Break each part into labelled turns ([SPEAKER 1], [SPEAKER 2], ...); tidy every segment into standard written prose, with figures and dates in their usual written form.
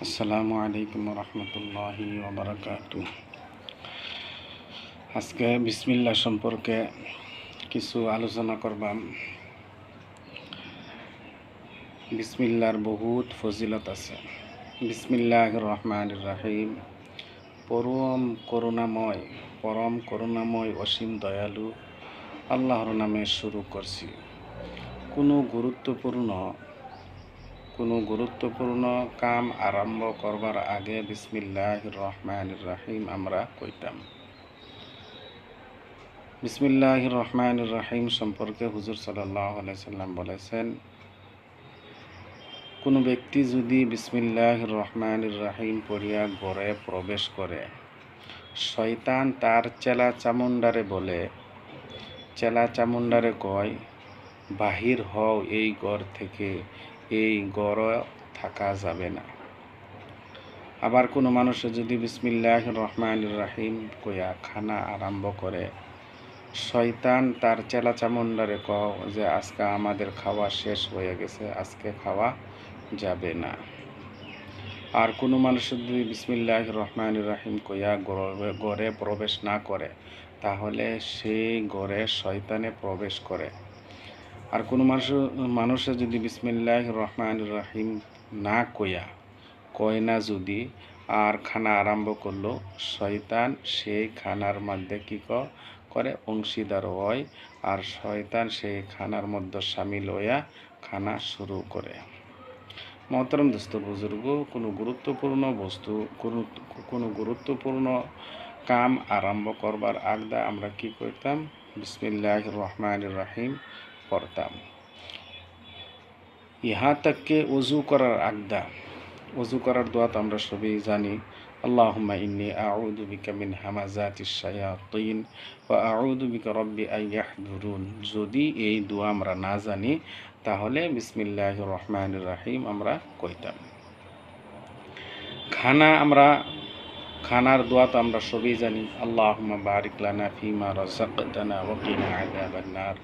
[SPEAKER 1] আসসালামু আলাইকুম রহমতুল্লাহি ওবরাকাতু। আজকে বিসমিল্লাহ সম্পর্কে কিছু আলোচনা করবাম। বিসমিল্লার বহুত ফজিলত আছে। বিসমিল্লাহির রহমানির রহিম। পরম করুণাময় অসীম দয়ালু আল্লাহর নামে শুরু করছি। কোনো গুরুত্বপূর্ণ কাম আরম্ভ করবার আগে বিসমিল্লাহির রহমানির রহিম আমরা কইতাম। বিসমিল্লাহির রহমানির রহিম সম্পর্কে হুজুর সাল্লাল্লাহু আলাইহি সাল্লাম বলেছেন, কোনো ব্যক্তি যদি বিসমিল্লাহির রহমানির রহিম পড়িয়া ঘরে প্রবেশ করে, শয়তান তার চেলা চামুন্ডারে কয়, বাহির হও এই ঘর থেকে, এই ঘরে থাকা যাবে না। আবার কোনো মানুষে যদি বিসমিল্লাহির রহমানির রহিম কইয়া খানা আরম্ভ করে, শয়তান তার চেলা চামুন্ডারে কও যে আজকে আমাদের খাওয়া শেষ হয়ে গেছে, আজকে খাওয়া যাবে না। আর কোনো মানুষ যদি বিসমিল্লাহির রহমানির রহিম কইয়া ঘরে প্রবেশ না করে, তাহলে সেই ঘরে শয়তানে প্রবেশ করে। আর কোনো মানুষে যদি বিসমিল্লাহির রহমানির রহিম না কয় না যদি, আর খানা আরম্ভ করলো, শয়তান সেই খানার মধ্যে কি করে অংশীদার হয়, আর শয়তান সেই খানার মধ্যে সামিল হইয়া খানা শুরু করে। মহতরম দোস্ত বুজুর্গ, কোনো গুরুত্বপূর্ণ কাম আরম্ভ করবার আগদা আমরা কি করতাম? বিসমিল্লাহির রহমানির রহিম পড়তাম। ইহা তাকে ওযু করার দোয়া তো আমরা সবই জানি। আল্লাহুম্মা ইন্নী আউযু বিকা মিন হামাযাতিশ শায়াতিন ওয়া আউযু বিকা রাব্বি আন ইয়াহদুরুন। যদি এই দোয়া আমরা না জানি, তাহলে বিসমিল্লাহির রহমানির রহিম আমরা কইতাম। খানার দোয়া তো আমরা সবই জানি। আল্লাহুম্মা বারিক লানা ফিমা রাযাকতানা ওয়া কিনা আযাবান নার।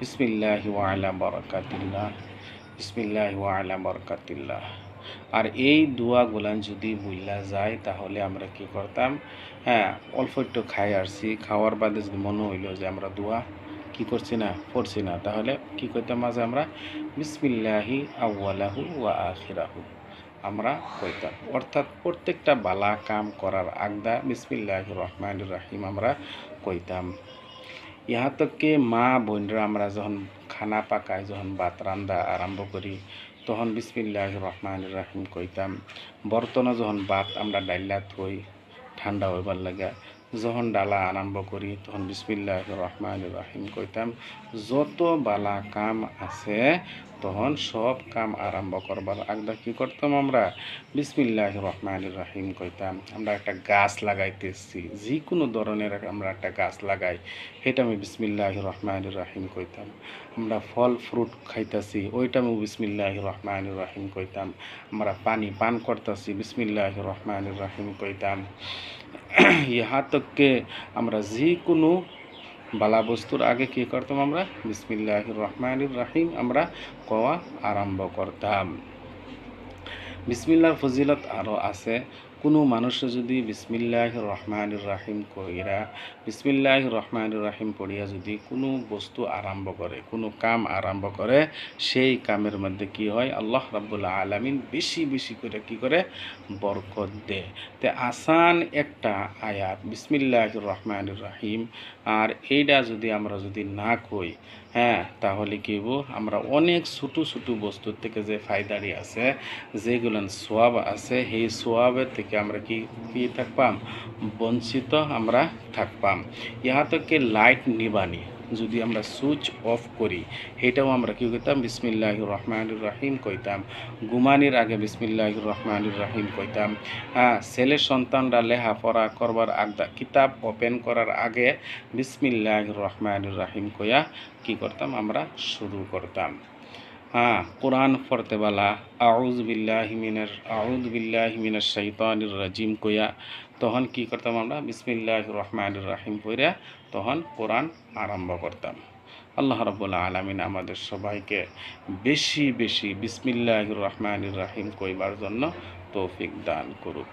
[SPEAKER 1] বিসমিল্লাহি ওয়া আলা বারাকাতিল্লাহ, বিসমিল্লাহি ওয়া আলা বারাকাতিল্লাহ। আর এই দোয়াগুলান যদি ভুলা যায়, তাহলে আমরা কি করতাম? অল্প একটু খাই আসছি, খাওয়ার বাদে যদি মনে হইল যে আমরা দোয়া কি পড়ছি না, তাহলে কি করতাম? মাঝে আমরা বিসমিল্লাহি আউয়ালাহু ওয়া আখিরাহু আমরা কইতাম। অর্থাৎ প্রত্যেকটা বালা কাম করার আগদা বিসমিল্লাহির রহমানির রহিম আমরা কইতাম। ইহা তককে মা বোনরা আমরা যখন খানা পাকাই, যখন ভাত রান্দা আরম্ভ করি, তখন বিসমিল্লাহির রহমানির রহিম কইতাম। বর্তনে যখন ভাত আমরা ডাইলা থই ঠান্ডা হইবার লাগা, যখন ডালা আরম্ভ করি, তখন বিসমিল্লাহির রহমানির রহিম কইতাম। যত বালা কাম আছে, তখন সব কাম আরম্ভ করবার আগদা কি করতাম? আমরা বিসমিল্লাহির রহমানির রহিম কইতাম। আমরা একটা গাছ লাগাইতেছি, যে কোনো ধরনের আমরা একটা গাছ লাগাই, এটা আমি বিসমিল্লাহির রহমানির রহিম কইতাম। আমরা ফল ফ্রুট খাইতাছি, ওইটা আমি বিসমিল্লাহির রহমানির রহিম কইতাম। আমরা পানি পান করতেছি, বিসমিল্লাহির রহমানির রহিম কইতাম। ইহা তককে আমরা যে কোনো বালা বস্তুর আগে কি করতাম? আমরা বিসমিল্লাহির রহমানির রহিম আমরা কওয়া আরম্ভ করতাম। বিসমিল্লাহর ফজিলত আরও আছে। কোনো মানুষে যদি বিসমিল্লাহির রহমানির রহিম কইরা, বিসমিল্লাহির রহমানির রহিম পড়িয়া যদি কোনো বস্তু আরম্ভ করে, কোনো কাম আরম্ভ করে, সেই কামের মধ্যে কি হয়? আল্লাহ রাব্বুল আলামিন বেশি বেশি করে কি করে? বরকত দেয়। তে আসান একটা আয়াত বিসমিল্লাহির রহমানির রহিম, আর এইটা যদি আমরা না কই, তাহলে কি হইব? আমরা অনেক ছোটো ছোটো বস্তুর থেকে যে ফায়দারি আছে, যেগুলান সোয়াব আছে, সেই সোয়াবের থেকে আমরা কি থাকবাম? বঞ্চিত আমরা থাকবাম। ইহা থেকে লাইট নিবানি যদি আমরা সুইচ অফ করি, এটাও আমরা কি কইতাম? বিসমিল্লাহির রহমানির রহিম কইতাম। ঘুমানির আগে বিসমিল্লাহির রহমানির রহিম কইতাম। ছেলে সন্তানরা লেখাপড়া করবার আগদা, কিতাব ওপেন করার আগে বিসমিল্লাহির রহমানির রহিম কইয়া কি করতাম? আমরা শুরু করতাম। কোরআন পড়তে বেলা আউযু বিল্লাহি মিনাশ শাইতানির রাজিম কইয়া তখন কি করতাম? আমরা বিসমিল্লাহির রহমানির রহিম পড়িয়া তখন কোরআন আরম্ভ করতাম। আল্লাহ রাব্বুল আলামিন আমাদের সবাইকে বেশি বেশি বিসমিল্লাহির রহমানির রহিম কইবার জন্য তৌফিক দান করুক।